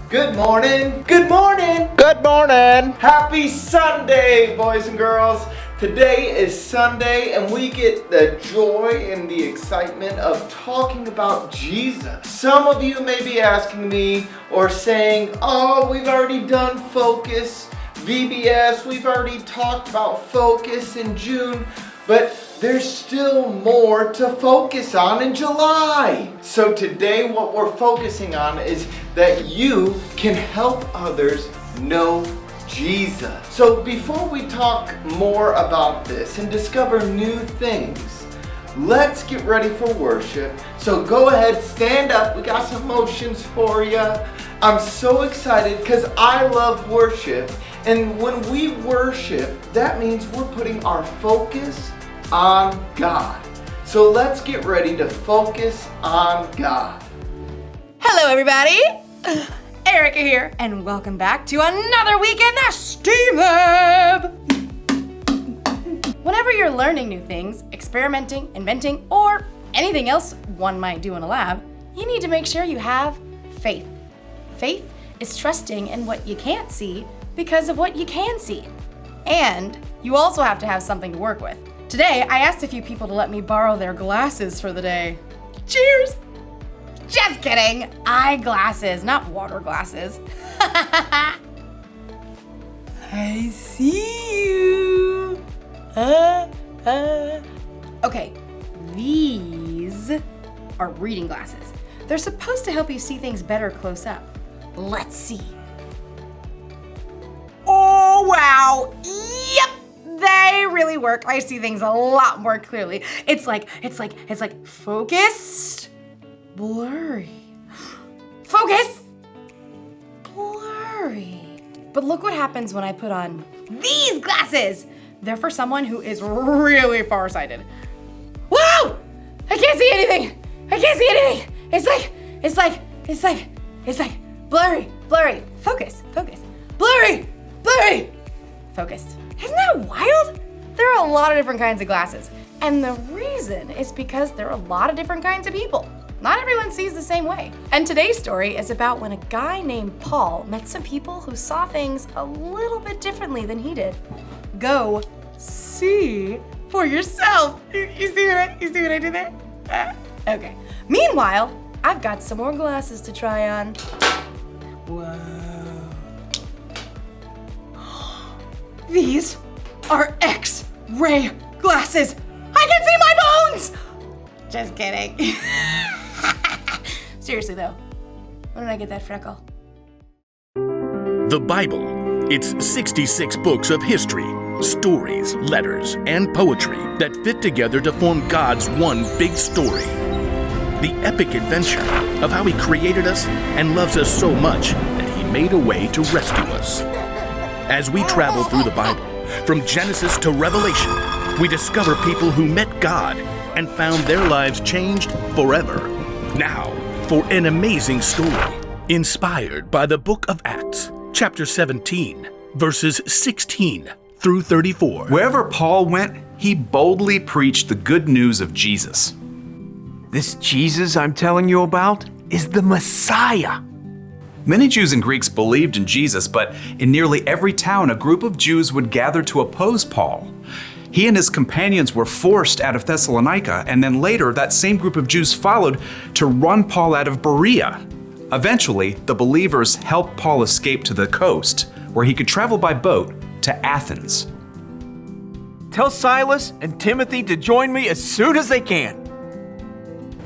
Good morning. Good morning. Good morning. Happy Sunday, boys and girls. Today is Sunday and we get the joy and the excitement of talking about Jesus. Some of you may be asking me or saying, oh, we've already done Focus, VBS, we've already talked about Focus in June, but there's still more to focus on in July. So today what we're focusing on is that you can help others know Jesus. So before we talk more about this and discover new things, let's get ready for worship. So go ahead, stand up. We got some motions for you. I'm so excited because I love worship. And when we worship, that means we're putting our focus on God. So let's get ready to focus on God. Hello, everybody. Erica here, and welcome back to another week in the STEAM Lab. Whenever you're learning new things, experimenting, inventing, or anything else one might do in a lab, you need to make sure you have faith. Faith is trusting in what you can't see because of what you can see. And you also have to have something to work with. Today, I asked a few people to let me borrow their glasses for the day. Cheers! Just kidding. Eyeglasses, not water glasses. I see you. Okay, these are reading glasses. They're supposed to help you see things better close up. Let's see. Oh, wow. Yep. They really work. I see things a lot more clearly. It's like focused, blurry. Focus, blurry. But look what happens when I put on these glasses. They're for someone who is really farsighted. Wow! I can't see anything. I can't see anything. It's like blurry. Focus. Blurry. Focused. Isn't that wild? There are a lot of different kinds of glasses. And the reason is because there are a lot of different kinds of people. Not everyone sees the same way. And today's story is about when a guy named Paul met some people who saw things a little bit differently than he did. Go see for yourself. You see what I did there? Okay. Meanwhile, I've got some more glasses to try on. Whoa. These are X-ray glasses. I can see my bones! Just kidding. Seriously though, when did I get that freckle? The Bible. It's 66 books of history, stories, letters, and poetry that fit together to form God's one big story. The epic adventure of how He created us and loves us so much that He made a way to rescue us. As we travel through the Bible, from Genesis to Revelation, we discover people who met God and found their lives changed forever. Now, for an amazing story, inspired by the book of Acts, chapter 17, verses 16 through 34. Wherever Paul went, he boldly preached the good news of Jesus. This Jesus I'm telling you about is the Messiah. Many Jews and Greeks believed in Jesus, but in nearly every town, a group of Jews would gather to oppose Paul. He and his companions were forced out of Thessalonica, and then later that same group of Jews followed to run Paul out of Berea. Eventually, the believers helped Paul escape to the coast, where he could travel by boat to Athens. Tell Silas and Timothy to join me as soon as they can.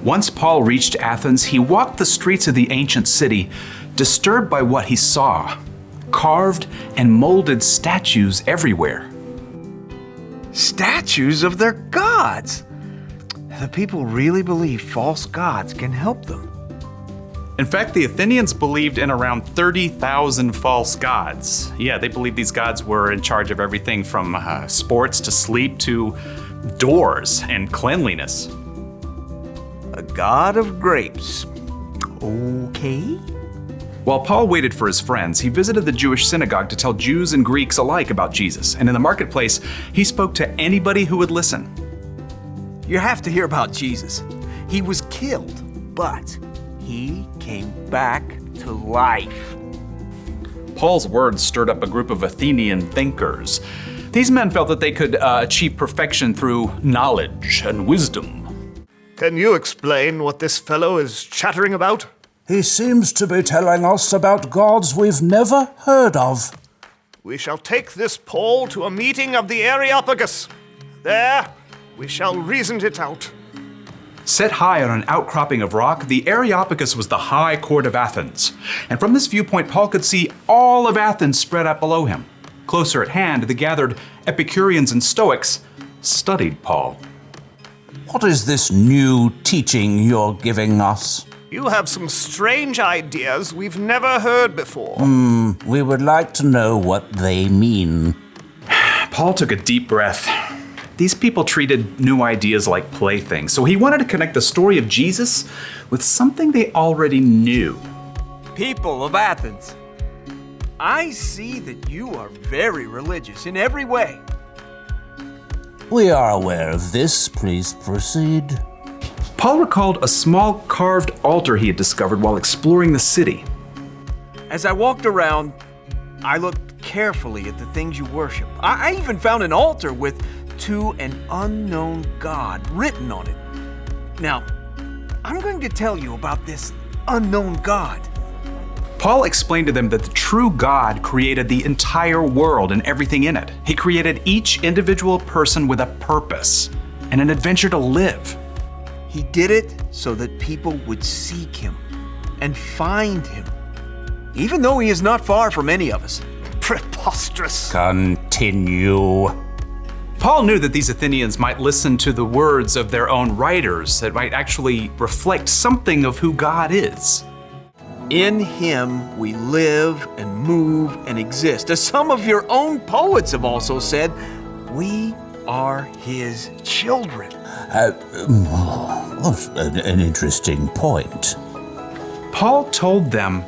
Once Paul reached Athens, he walked the streets of the ancient city, disturbed by what he saw. Carved and molded statues everywhere. Statues of their gods. The people really believe false gods can help them. In fact, the Athenians believed in around 30,000 false gods. Yeah, they believed these gods were in charge of everything from sports to sleep to doors and cleanliness. A god of grapes. Okay. While Paul waited for his friends, he visited the Jewish synagogue to tell Jews and Greeks alike about Jesus. And in the marketplace, he spoke to anybody who would listen. You have to hear about Jesus. He was killed, but he came back to life. Paul's words stirred up a group of Athenian thinkers. These men felt that they could achieve perfection through knowledge and wisdom. Can you explain what this fellow is chattering about? He seems to be telling us about gods we've never heard of. We shall take this Paul to a meeting of the Areopagus. There, we shall reason it out. Set high on an outcropping of rock, the Areopagus was the high court of Athens. And from this viewpoint, Paul could see all of Athens spread out below him. Closer at hand, the gathered Epicureans and Stoics studied Paul. What is this new teaching you're giving us? You have some strange ideas we've never heard before. We would like to know what they mean. Paul took a deep breath. These people treated new ideas like playthings, so he wanted to connect the story of Jesus with something they already knew. People of Athens, I see that you are very religious in every way. We are aware of this. Please proceed. Paul recalled a small carved altar he had discovered while exploring the city. As I walked around, I looked carefully at the things you worship. I even found an altar with "To an unknown God" written on it. Now, I'm going to tell you about this unknown God. Paul explained to them that the true God created the entire world and everything in it. He created each individual person with a purpose and an adventure to live. He did it so that people would seek him and find him, even though he is not far from any of us. Preposterous. Continue. Paul knew that these Athenians might listen to the words of their own writers that might actually reflect something of who God is. In him we live and move and exist. As some of your own poets have also said, we are his children. What an interesting point. Paul told them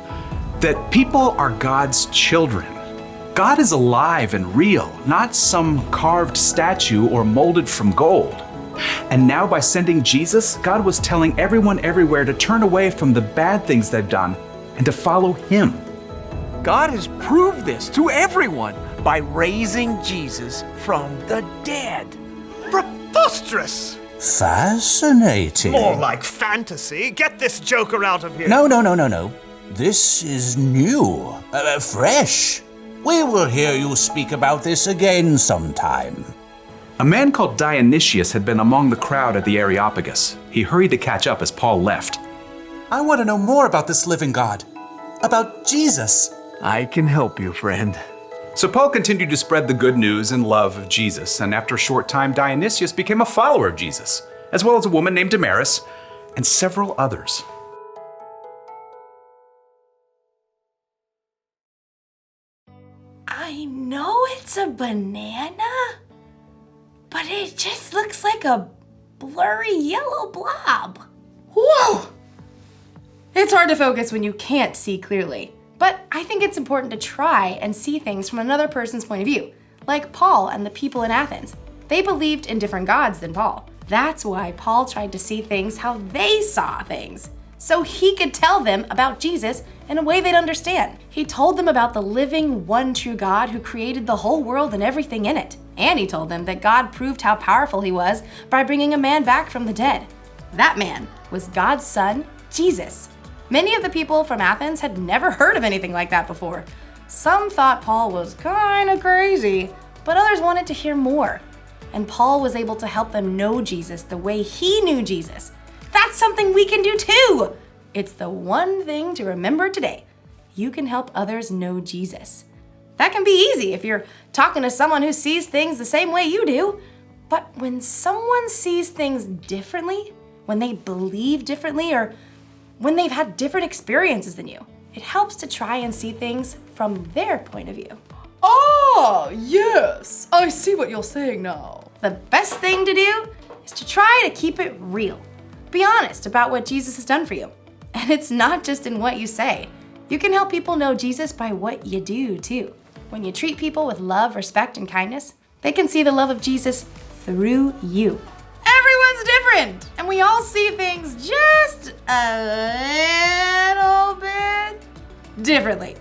that people are God's children. God is alive and real, not some carved statue or molded from gold. And now by sending Jesus, God was telling everyone everywhere to turn away from the bad things they've done and to follow him. God has proved this to everyone by raising Jesus from the dead. Preposterous. Fascinating. More like fantasy. Get this joker out of here. No. This is new, fresh. We will hear you speak about this again sometime. A man called Dionysius had been among the crowd at the Areopagus. He hurried to catch up as Paul left. I want to know more about this living God, about Jesus. I can help you, friend. So Paul continued to spread the good news and love of Jesus, and after a short time, Dionysius became a follower of Jesus, as well as a woman named Damaris and several others. I know it's a banana, but it just looks like a blurry yellow blob. Whoa! It's hard to focus when you can't see clearly, but I think it's important to try and see things from another person's point of view, like Paul and the people in Athens. They believed in different gods than Paul. That's why Paul tried to see things how they saw things, so he could tell them about Jesus in a way they'd understand. He told them about the living, one true God who created the whole world and everything in it. And he told them that God proved how powerful he was by bringing a man back from the dead. That man was God's son, Jesus. Many of the people from Athens had never heard of anything like that before. Some thought Paul was kind of crazy, but others wanted to hear more. And Paul was able to help them know Jesus the way he knew Jesus. That's something we can do too. It's the one thing to remember today. You can help others know Jesus. That can be easy if you're talking to someone who sees things the same way you do. But when someone sees things differently, when they believe differently, or when they've had different experiences than you, it helps to try and see things from their point of view. Ah, yes, I see what you're saying now. The best thing to do is to try to keep it real. Be honest about what Jesus has done for you. And it's not just in what you say. You can help people know Jesus by what you do too. When you treat people with love, respect, and kindness, they can see the love of Jesus through you. Everyone's different, and we all see things just a little bit differently.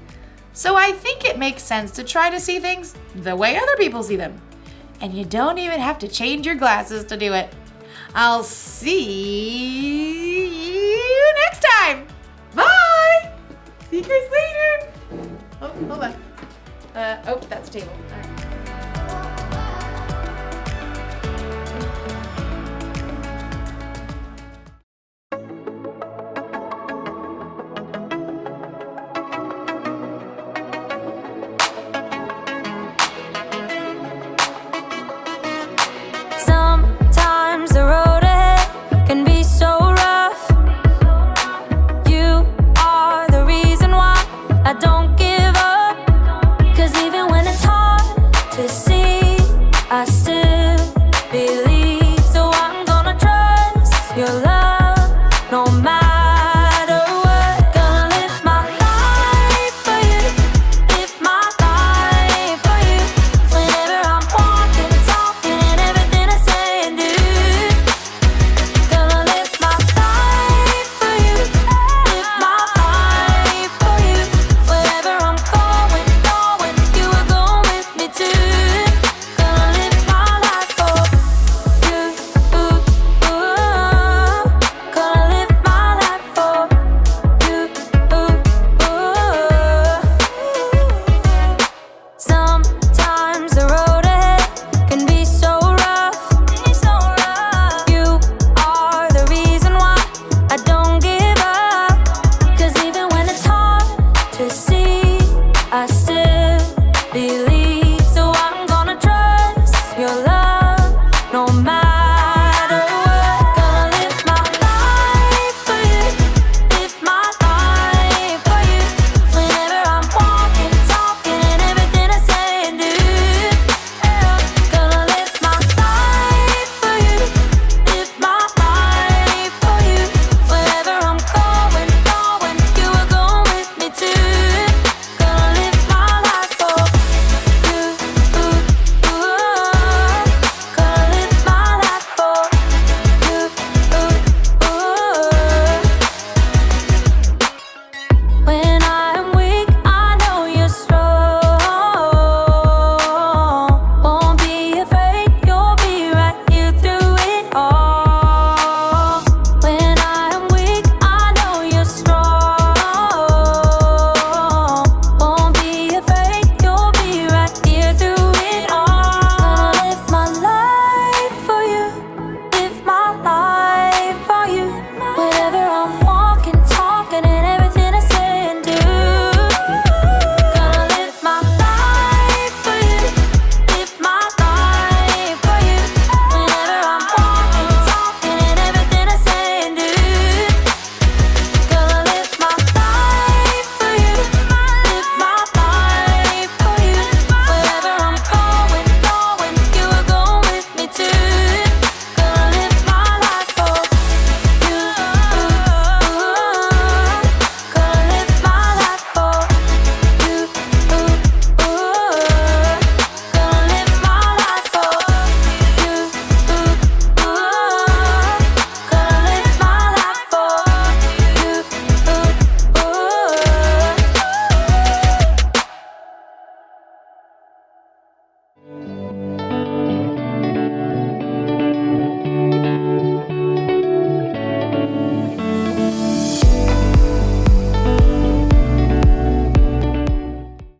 So I think it makes sense to try to see things the way other people see them. And you don't even have to change your glasses to do it. I'll see you next time. Bye. See you guys later. Oh, hold on. That's a table. All right.